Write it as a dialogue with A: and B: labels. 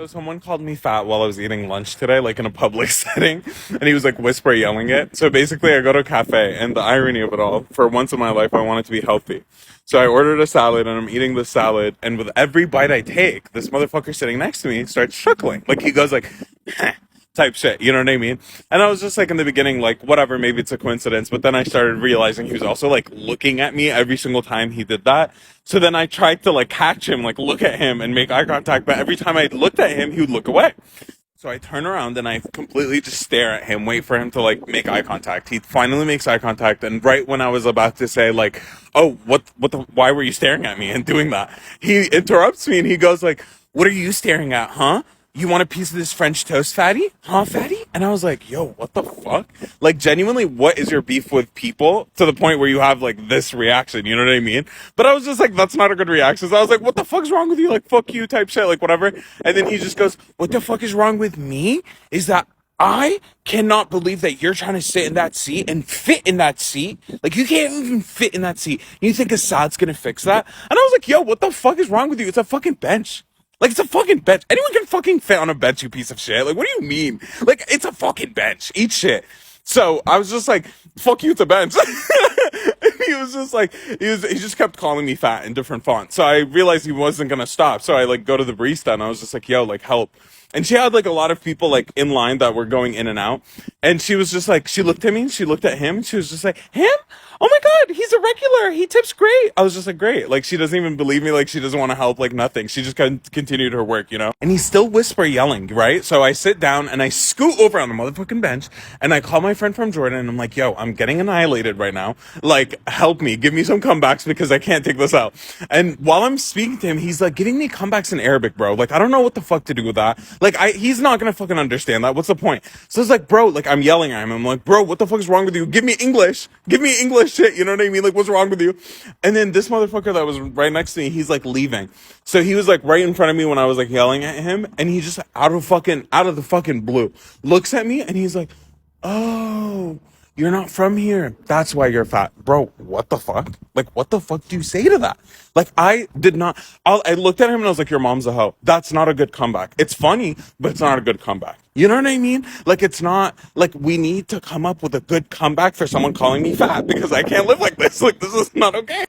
A: So someone called me fat while I was eating lunch today, like in a public setting, and he was like whisper yelling it. So basically, I go to a cafe, and the irony of it all, for once in my life, I wanted to be healthy. So I ordered a salad, and I'm eating the salad, and with every bite I take, this motherfucker sitting next to me starts chuckling, like he goes like, type shit. You know what I mean? And I was just like in the beginning, like whatever, maybe it's a coincidence. But then I started realizing he was also like looking at me every single time he did that. So then I tried to like catch him, like look at him and make eye contact. But every time I looked at him, he would look away. So I turn around and I completely just stare at him, wait for him to like make eye contact. He finally makes eye contact, and right when I was about to say like, "Oh, why were you staring at me?" and doing that, he interrupts me and he goes like, "What are you staring at, huh? You want a piece of this French toast, fatty? Huh, fatty?" And I was like, "Yo, what the fuck? Like, genuinely, what is your beef with people to the point where you have like this reaction? You know what I mean?" But I was just like, "That's not a good reaction." So I was like, "What the fuck's wrong with you? Like, fuck you, type shit, like whatever." And then he just goes, "What the fuck is wrong with me? Is that I cannot believe that you're trying to sit in that seat and fit in that seat. Like, you can't even fit in that seat. You think Assad's gonna fix that?" And I was like, "Yo, what the fuck is wrong with you? It's a fucking bench." Like, it's a fucking bench. Anyone can fucking fit on a bench, you piece of shit. Like, what do you mean? Like, it's a fucking bench. Eat shit. So I was just like, fuck you, it's a bench. And he was just like, he just kept calling me fat in different fonts. So I realized he wasn't gonna stop. So I like go to the barista and I was just like, yo, like help. And she had like a lot of people like in line that were going in and out. And she was just like, she looked at me, she looked at him, and she was just like, him? Oh my God, he's a regular. He tips great. I was just like, great. Like, she doesn't even believe me. Like, she doesn't want to help, like nothing. She just continued her work, you know? And he's still whisper yelling, right? So I sit down and I scoot over on the motherfucking bench and I call my friend from Jordan and I'm like, yo, I'm getting annihilated right now. Like, help me. Give me some comebacks because I can't take this out. And while I'm speaking to him, he's like giving me comebacks in Arabic, bro. Like, I don't know what the fuck to do with that. Like, he's not gonna fucking understand that. What's the point? So it's like, bro, like, I'm yelling at him. I'm like, bro, what the fuck is wrong with you? Give me English. Give me English shit. You know what I mean? Like, what's wrong with you? And then this motherfucker that was right next to me, he's like leaving. So he was like right in front of me when I was like yelling at him. And he just out of the fucking blue looks at me and he's like, oh, you're not from here. That's why you're fat. Bro, what the fuck? Like, what the fuck do you say to that? Like, I did not. I looked at him and I was like, your mom's a hoe. That's not a good comeback. It's funny, but it's not a good comeback. You know what I mean? Like, it's not, like, we need to come up with a good comeback for someone calling me fat because I can't live like this. Like, this is not okay.